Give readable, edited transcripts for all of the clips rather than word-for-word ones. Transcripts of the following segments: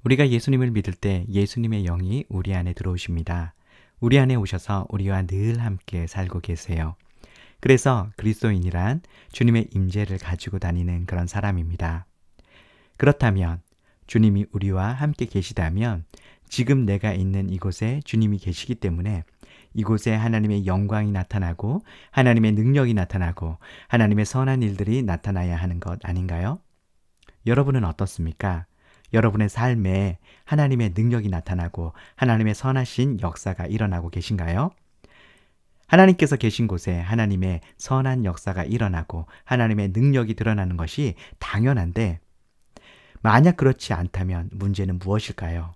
우리가 예수님을 믿을 때 예수님의 영이 우리 안에 들어오십니다. 우리 안에 오셔서 우리와 늘 함께 살고 계세요. 그래서 그리스도인이란 주님의 임재를 가지고 다니는 그런 사람입니다. 그렇다면 주님이 우리와 함께 계시다면 지금 내가 있는 이곳에 주님이 계시기 때문에 이곳에 하나님의 영광이 나타나고 하나님의 능력이 나타나고 하나님의 선한 일들이 나타나야 하는 것 아닌가요? 여러분은 어떻습니까? 여러분의 삶에 하나님의 능력이 나타나고 하나님의 선하신 역사가 일어나고 계신가요? 하나님께서 계신 곳에 하나님의 선한 역사가 일어나고 하나님의 능력이 드러나는 것이 당연한데 만약 그렇지 않다면 문제는 무엇일까요?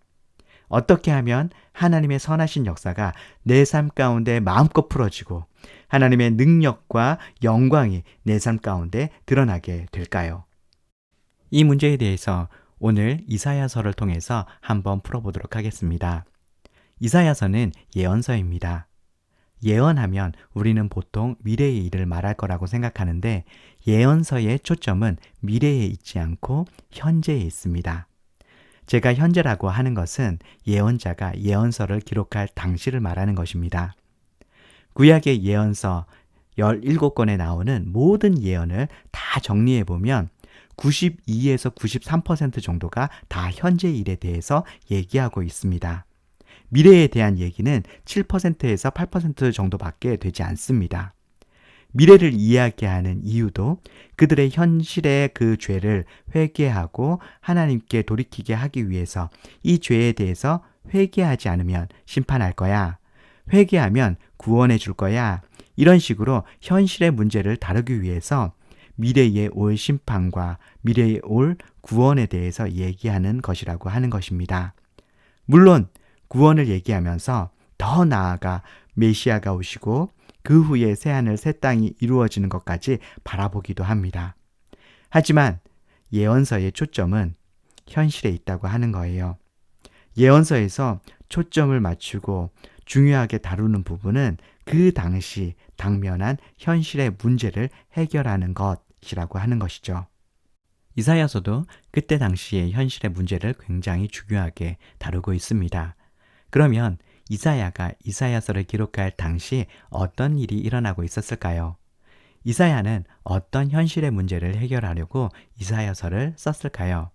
어떻게 하면 하나님의 선하신 역사가 내 삶 가운데 마음껏 풀어지고 하나님의 능력과 영광이 내 삶 가운데 드러나게 될까요? 이 문제에 대해서 오늘 이사야서를 통해서 한번 풀어보도록 하겠습니다. 이사야서는 예언서입니다. 예언하면 우리는 보통 미래의 일을 말할 거라고 생각하는데 예언서의 초점은 미래에 있지 않고 현재에 있습니다. 제가 현재라고 하는 것은 예언자가 예언서를 기록할 당시를 말하는 것입니다. 구약의 예언서 17권에 나오는 모든 예언을 다 정리해보면 92에서 93% 정도가 다 현재 일에 대해서 얘기하고 있습니다. 미래에 대한 얘기는 7%에서 8% 정도밖에 되지 않습니다. 미래를 이야기하는 이유도 그들의 현실의 그 죄를 회개하고 하나님께 돌이키게 하기 위해서 이 죄에 대해서 회개하지 않으면 심판할 거야. 회개하면 구원해 줄 거야. 이런 식으로 현실의 문제를 다루기 위해서 미래에 올 심판과 미래에 올 구원에 대해서 얘기하는 것이라고 하는 것입니다. 물론 구원을 얘기하면서 더 나아가 메시아가 오시고 그 후에 새하늘 새 땅이 이루어지는 것까지 바라보기도 합니다. 하지만 예언서의 초점은 현실에 있다고 하는 거예요. 예언서에서 초점을 맞추고 중요하게 다루는 부분은 그 당시 당면한 현실의 문제를 해결하는 것이라고 하는 것이죠. 이사야서도 그때 당시의 현실의 문제를 굉장히 중요하게 다루고 있습니다. 그러면 이사야가 이사야서를 기록할 당시 어떤 일이 일어나고 있었을까요? 이사야는 어떤 현실의 문제를 해결하려고 이사야서를 썼을까요?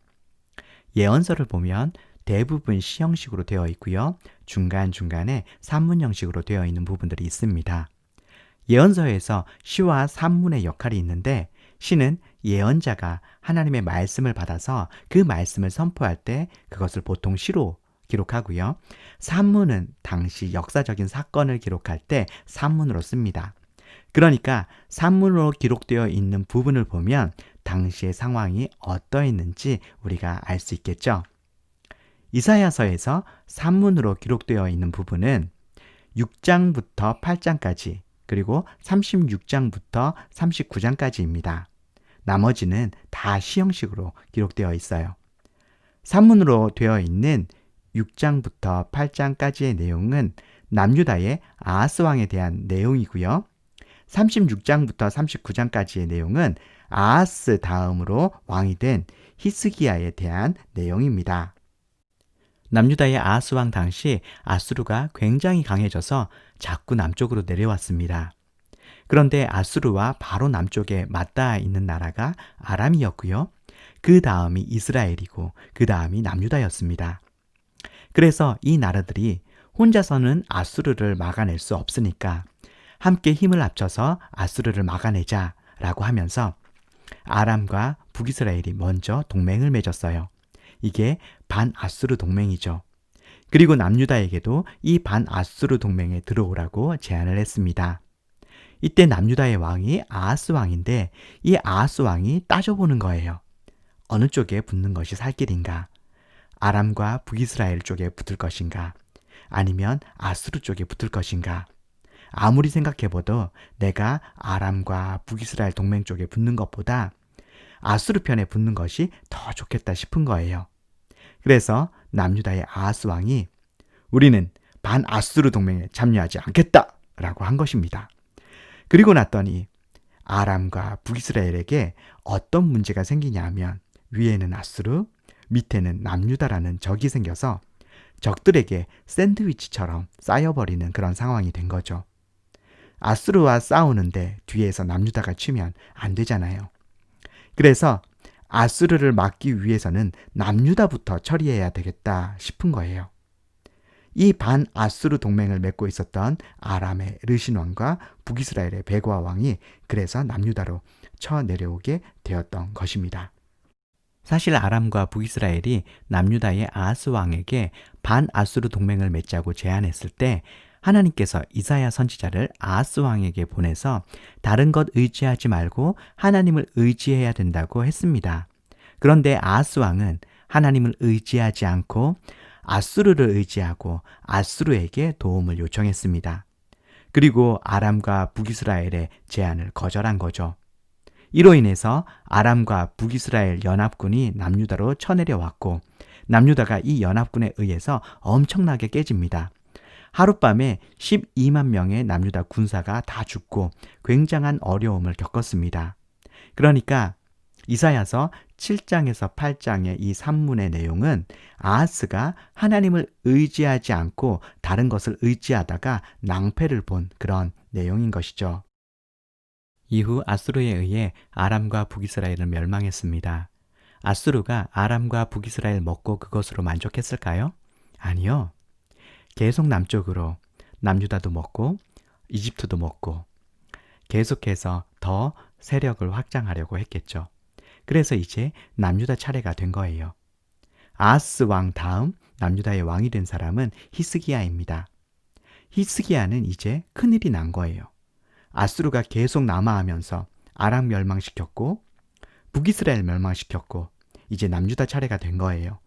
예언서를 보면 대부분 시 형식으로 되어 있고요. 중간중간에 산문 형식으로 되어 있는 부분들이 있습니다. 예언서에서 시와 산문의 역할이 있는데 시는 예언자가 하나님의 말씀을 받아서 그 말씀을 선포할 때 그것을 보통 시로 기록하고요. 산문은 당시 역사적인 사건을 기록할 때 산문으로 씁니다. 그러니까 산문으로 기록되어 있는 부분을 보면 당시의 상황이 어떠했는지 우리가 알 수 있겠죠. 이사야서에서 산문으로 기록되어 있는 부분은 6장부터 8장까지 그리고 36장부터 39장까지입니다. 나머지는 다 시형식으로 기록되어 있어요. 산문으로 되어 있는 6장부터 8장까지의 내용은 남유다의 아하스 왕에 대한 내용이고요. 36장부터 39장까지의 내용은 아하스 다음으로 왕이 된 히스기야에 대한 내용입니다. 남유다의 아하스 왕 당시 아수르가 굉장히 강해져서 자꾸 남쪽으로 내려왔습니다. 그런데 아수르와 바로 남쪽에 맞닿아 있는 나라가 아람이었고요. 그 다음이 이스라엘이고 그 다음이 남유다였습니다. 그래서 이 나라들이 혼자서는 아수르를 막아낼 수 없으니까 함께 힘을 합쳐서 아수르를 막아내자라고 하면서 아람과 북이스라엘이 먼저 동맹을 맺었어요. 이게 반아수르 동맹이죠. 그리고 남유다에게도 이 반아수르 동맹에 들어오라고 제안을 했습니다. 이때 남유다의 왕이 아하스 왕인데 이 아하스 왕이 따져보는 거예요. 어느 쪽에 붙는 것이 살 길인가? 아람과 북이스라엘 쪽에 붙을 것인가? 아니면 아수르 쪽에 붙을 것인가? 아무리 생각해봐도 내가 아람과 북이스라엘 동맹 쪽에 붙는 것보다 아수르 편에 붙는 것이 더 좋겠다 싶은 거예요. 그래서 남유다의 아하스 왕이 우리는 반아수르 동맹에 참여하지 않겠다라고 한 것입니다. 그리고 났더니 아람과 북이스라엘에게 어떤 문제가 생기냐 하면 위에는 아수르, 밑에는 남유다라는 적이 생겨서 적들에게 샌드위치처럼 쌓여버리는 그런 상황이 된 거죠. 아수르와 싸우는데 뒤에서 남유다가 치면 안 되잖아요. 그래서 아수르를 막기 위해서는 남유다부터 처리해야 되겠다 싶은 거예요. 이 반아수르 동맹을 맺고 있었던 아람의 르신 왕과 북이스라엘의 베고아 왕이 그래서 남유다로 쳐내려오게 되었던 것입니다. 사실 아람과 북이스라엘이 남유다의 아하스 왕에게 반아수르 동맹을 맺자고 제안했을 때 하나님께서 이사야 선지자를 아하스 왕에게 보내서 다른 것 의지하지 말고 하나님을 의지해야 된다고 했습니다. 그런데 아하스 왕은 하나님을 의지하지 않고 아수르를 의지하고 아수르에게 도움을 요청했습니다. 그리고 아람과 북이스라엘의 제안을 거절한 거죠. 이로 인해서 아람과 북이스라엘 연합군이 남유다로 쳐내려왔고 남유다가 이 연합군에 의해서 엄청나게 깨집니다. 하룻밤에 12만 명의 남유다 군사가 다 죽고 굉장한 어려움을 겪었습니다. 그러니까 이사야서 7장에서 8장의 이 산문의 내용은 아하스가 하나님을 의지하지 않고 다른 것을 의지하다가 낭패를 본 그런 내용인 것이죠. 이후 아수르에 의해 아람과 북이스라엘은 멸망했습니다. 아수르가 아람과 북이스라엘 먹고 그것으로 만족했을까요? 아니요. 계속 남쪽으로 남유다도 먹고 이집트도 먹고 계속해서 더 세력을 확장하려고 했겠죠. 그래서 이제 남유다 차례가 된 거예요. 아하스 왕 다음 남유다의 왕이 된 사람은 히스기야입니다. 히스기야는 이제 큰일이 난 거예요. 아수르가 계속 남하하면서 아람 멸망시켰고 북이스라엘 멸망시켰고 이제 남유다 차례가 된 거예요.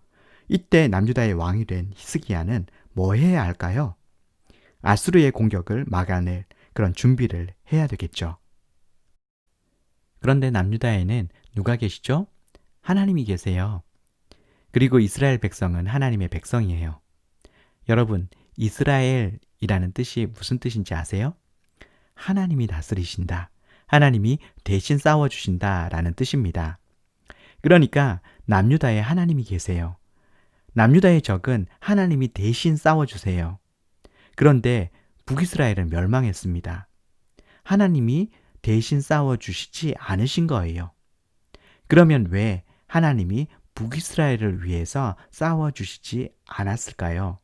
이때 남유다의 왕이 된 히스기야는 뭐 해야 할까요? 아수르의 공격을 막아낼 그런 준비를 해야 되겠죠. 그런데 남유다에는 누가 계시죠? 하나님이 계세요. 그리고 이스라엘 백성은 하나님의 백성이에요. 여러분, 이스라엘이라는 뜻이 무슨 뜻인지 아세요? 하나님이 다스리신다. 하나님이 대신 싸워주신다 라는 뜻입니다. 그러니까 남유다에 하나님이 계세요. 남유다의 적은 하나님이 대신 싸워주세요. 그런데 북이스라엘은 멸망했습니다. 하나님이 대신 싸워주시지 않으신 거예요. 그러면 왜 하나님이 북이스라엘을 위해서 싸워주시지 않았을까요?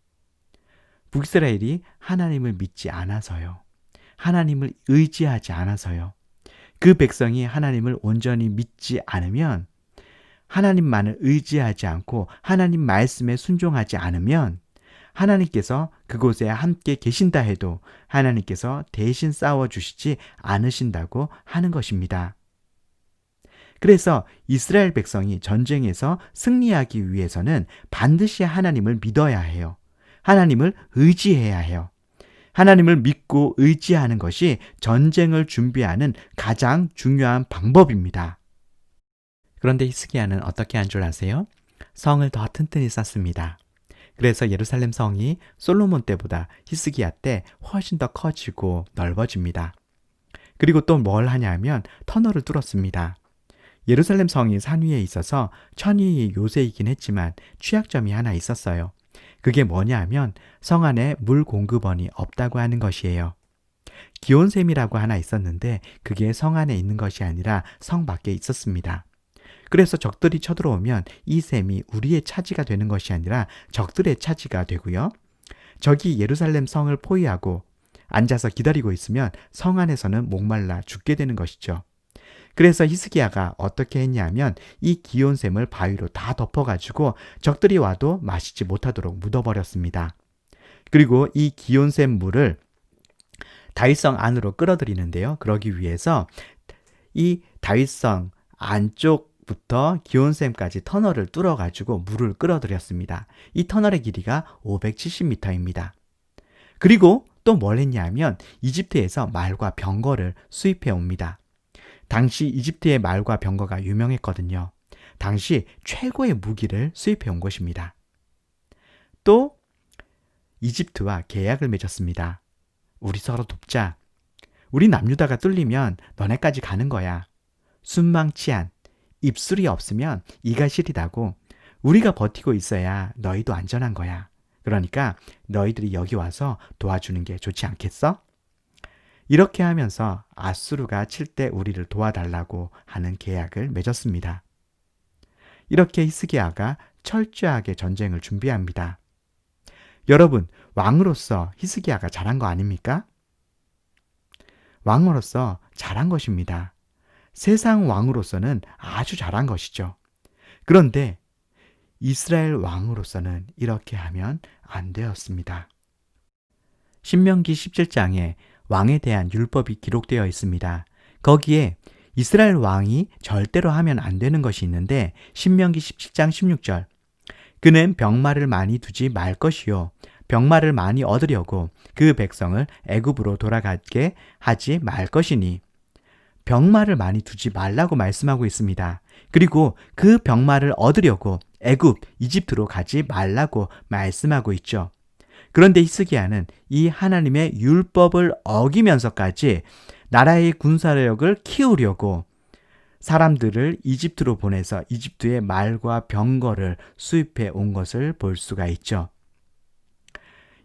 북이스라엘이 하나님을 믿지 않아서요. 하나님을 의지하지 않아서요. 그 백성이 하나님을 온전히 믿지 않으면, 하나님만을 의지하지 않고 하나님 말씀에 순종하지 않으면 하나님께서 그곳에 함께 계신다 해도 하나님께서 대신 싸워주시지 않으신다고 하는 것입니다. 그래서 이스라엘 백성이 전쟁에서 승리하기 위해서는 반드시 하나님을 믿어야 해요. 하나님을 의지해야 해요. 하나님을 믿고 의지하는 것이 전쟁을 준비하는 가장 중요한 방법입니다. 그런데 히스기야는 어떻게 한 줄 아세요? 성을 더 튼튼히 쌓습니다. 그래서 예루살렘 성이 솔로몬 때보다 히스기야 때 훨씬 더 커지고 넓어집니다. 그리고 또 뭘 하냐면 터널을 뚫었습니다. 예루살렘 성이 산 위에 있어서 천이 요새이긴 했지만 취약점이 하나 있었어요. 그게 뭐냐 하면 성 안에 물 공급원이 없다고 하는 것이에요. 기온샘이라고 하나 있었는데 그게 성 안에 있는 것이 아니라 성 밖에 있었습니다. 그래서 적들이 쳐들어오면 이 샘이 우리의 차지가 되는 것이 아니라 적들의 차지가 되고요. 적이 예루살렘 성을 포위하고 앉아서 기다리고 있으면 성 안에서는 목말라 죽게 되는 것이죠. 그래서 히스기야가 어떻게 했냐면 이 기온샘을 바위로 다 덮어가지고 적들이 와도 마시지 못하도록 묻어버렸습니다. 그리고 이 기온샘 물을 다윗성 안으로 끌어들이는데요. 그러기 위해서 이 다윗성 안쪽부터 기온샘까지 터널을 뚫어가지고 물을 끌어들였습니다. 이 터널의 길이가 570m입니다. 그리고 또 뭘 했냐면 이집트에서 말과 병거를 수입해 옵니다. 당시 이집트의 말과 병거가 유명했거든요. 당시 최고의 무기를 수입해 온 것입니다. 또 이집트와 계약을 맺었습니다. 우리 서로 돕자. 우리 남유다가 뚫리면 너네까지 가는 거야. 순망치한 입술이 없으면 이가 시리다고 우리가 버티고 있어야 너희도 안전한 거야. 그러니까 너희들이 여기 와서 도와주는 게 좋지 않겠어? 이렇게 하면서 아수르가 칠 때 우리를 도와달라고 하는 계약을 맺었습니다. 이렇게 히스기야가 철저하게 전쟁을 준비합니다. 여러분, 왕으로서 히스기야가 잘한 거 아닙니까? 왕으로서 잘한 것입니다. 세상 왕으로서는 아주 잘한 것이죠. 그런데 이스라엘 왕으로서는 이렇게 하면 안 되었습니다. 신명기 17장에 왕에 대한 율법이 기록되어 있습니다. 거기에 이스라엘 왕이 절대로 하면 안 되는 것이 있는데 신명기 17장 16절 그는 병마를 많이 두지 말 것이요 병마를 많이 얻으려고 그 백성을 애굽으로 돌아가게 하지 말 것이니 병마를 많이 두지 말라고 말씀하고 있습니다. 그리고 그 병마를 얻으려고 애굽, 이집트로 가지 말라고 말씀하고 있죠. 그런데 히스기야는 이 하나님의 율법을 어기면서까지 나라의 군사력을 키우려고 사람들을 이집트로 보내서 이집트의 말과 병거를 수입해 온 것을 볼 수가 있죠.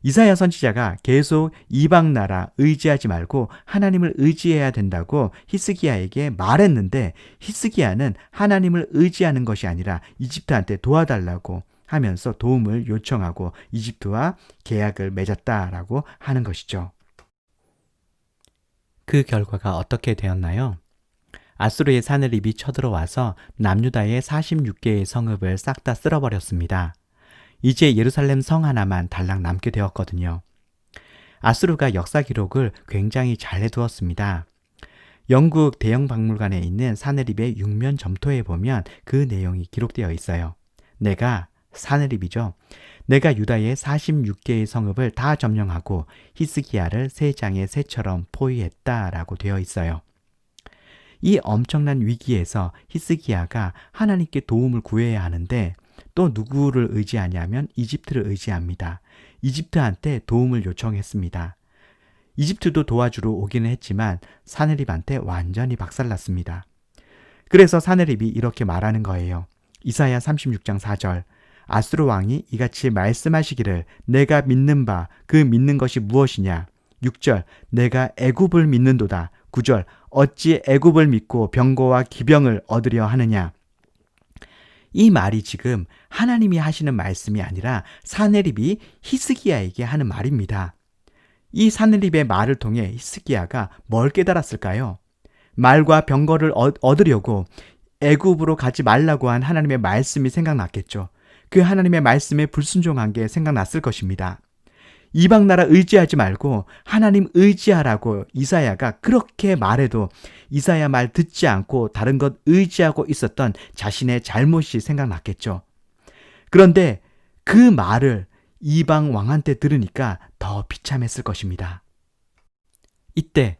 이사야 선지자가 계속 이방 나라 의지하지 말고 하나님을 의지해야 된다고 히스기야에게 말했는데 히스기야는 하나님을 의지하는 것이 아니라 이집트한테 도와달라고 하면서 도움을 요청하고 이집트와 계약을 맺었다라고 하는 것이죠. 그 결과가 어떻게 되었나요? 아수르의 사느립이 쳐들어와서 남유다의 46개의 성읍을 싹 다 쓸어버렸습니다. 이제 예루살렘 성 하나만 달랑 남게 되었거든요. 아수르가 역사 기록을 굉장히 잘 해두었습니다. 영국 대형 박물관에 있는 사느립의 육면 점토에 보면 그 내용이 기록되어 있어요. 사느립이죠. 내가 유다의 46개의 성읍을 다 점령하고 히스기야를 새 장의 새처럼 포위했다라고 되어 있어요. 이 엄청난 위기에서 히스기야가 하나님께 도움을 구해야 하는데 또 누구를 의지하냐면 이집트를 의지합니다. 이집트한테 도움을 요청했습니다. 이집트도 도와주러 오기는 했지만 사느립한테 완전히 박살났습니다. 그래서 사느립이 이렇게 말하는 거예요. 이사야 36장 4절 아수르 왕이 이같이 말씀하시기를 내가 믿는 바 그 믿는 것이 무엇이냐 6절 내가 애굽을 믿는도다 9절 어찌 애굽을 믿고 병거와 기병을 얻으려 하느냐 이 말이 지금 하나님이 하시는 말씀이 아니라 사느립이 히스기야에게 하는 말입니다. 이 사느립의 말을 통해 히스기야가 뭘 깨달았을까요? 말과 병거를 얻으려고 애굽으로 가지 말라고 한 하나님의 말씀이 생각났겠죠. 그 하나님의 말씀에 불순종한 게 생각났을 것입니다. 이방 나라 의지하지 말고 하나님 의지하라고 이사야가 그렇게 말해도 이사야 말 듣지 않고 다른 것 의지하고 있었던 자신의 잘못이 생각났겠죠. 그런데 그 말을 이방 왕한테 들으니까 더 비참했을 것입니다. 이때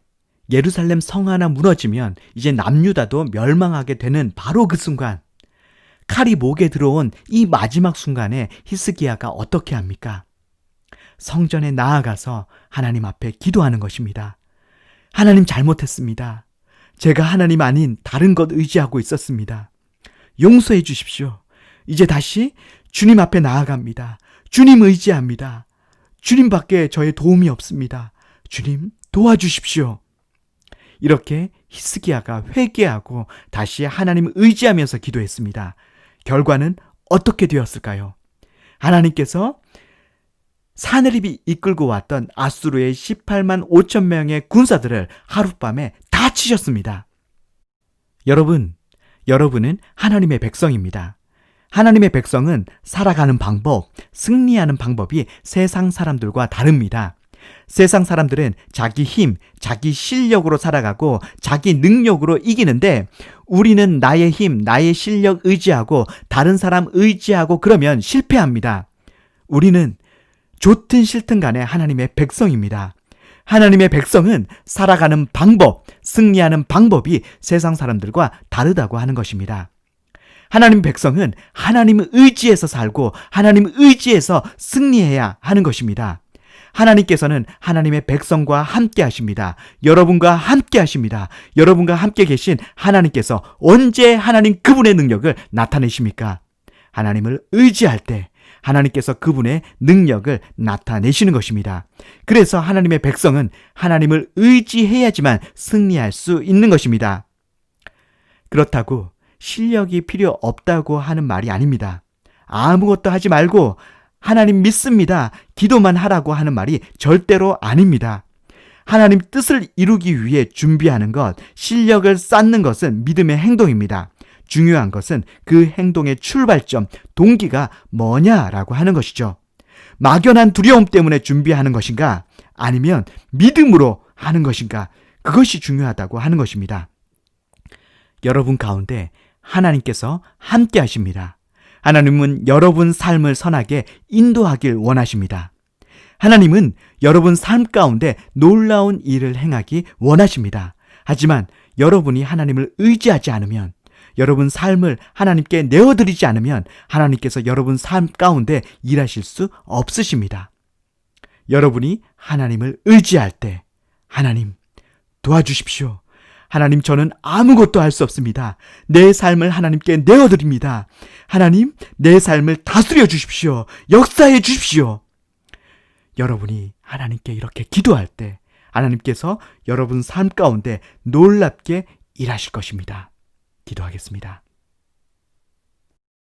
예루살렘 성 하나 무너지면 이제 남유다도 멸망하게 되는 바로 그 순간 칼이 목에 들어온 이 마지막 순간에 히스기야가 어떻게 합니까? 성전에 나아가서 하나님 앞에 기도하는 것입니다. 하나님 잘못했습니다. 제가 하나님 아닌 다른 것 의지하고 있었습니다. 용서해 주십시오. 이제 다시 주님 앞에 나아갑니다. 주님 의지합니다. 주님밖에 저의 도움이 없습니다. 주님 도와주십시오. 이렇게 히스기야가 회개하고 다시 하나님을 의지하면서 기도했습니다. 결과는 어떻게 되었을까요? 하나님께서 사느립이 이끌고 왔던 아수르의 18만 5천 명의 군사들을 하룻밤에 다 치셨습니다. 여러분은 하나님의 백성입니다. 하나님의 백성은 살아가는 방법, 승리하는 방법이 세상 사람들과 다릅니다. 세상 사람들은 자기 힘, 자기 실력으로 살아가고 자기 능력으로 이기는데 우리는 나의 힘, 나의 실력 의지하고 다른 사람 의지하고 그러면 실패합니다. 우리는 좋든 싫든 간에 하나님의 백성입니다. 하나님의 백성은 살아가는 방법, 승리하는 방법이 세상 사람들과 다르다고 하는 것입니다. 하나님 백성은 하나님을 의지해서 살고 하나님을 의지해서 승리해야 하는 것입니다. 하나님께서는 하나님의 백성과 함께 하십니다. 여러분과 함께 하십니다. 여러분과 함께 계신 하나님께서 언제 하나님 그분의 능력을 나타내십니까? 하나님을 의지할 때 하나님께서 그분의 능력을 나타내시는 것입니다. 그래서 하나님의 백성은 하나님을 의지해야지만 승리할 수 있는 것입니다. 그렇다고 실력이 필요 없다고 하는 말이 아닙니다. 아무것도 하지 말고 하나님 믿습니다, 기도만 하라고 하는 말이 절대로 아닙니다. 하나님 뜻을 이루기 위해 준비하는 것, 실력을 쌓는 것은 믿음의 행동입니다. 중요한 것은 그 행동의 출발점, 동기가 뭐냐라고 하는 것이죠. 막연한 두려움 때문에 준비하는 것인가? 아니면 믿음으로 하는 것인가? 그것이 중요하다고 하는 것입니다. 여러분 가운데 하나님께서 함께 하십니다. 하나님은 여러분 삶을 선하게 인도하길 원하십니다. 하나님은 여러분 삶 가운데 놀라운 일을 행하기 원하십니다. 하지만 여러분이 하나님을 의지하지 않으면, 여러분 삶을 하나님께 내어드리지 않으면 하나님께서 여러분 삶 가운데 일하실 수 없으십니다. 여러분이 하나님을 의지할 때, 하나님 도와주십시오. 하나님, 저는 아무것도 할 수 없습니다. 내 삶을 하나님께 내어드립니다. 하나님, 내 삶을 다스려 주십시오. 역사해 주십시오. 여러분이 하나님께 이렇게 기도할 때 하나님께서 여러분 삶 가운데 놀랍게 일하실 것입니다. 기도하겠습니다.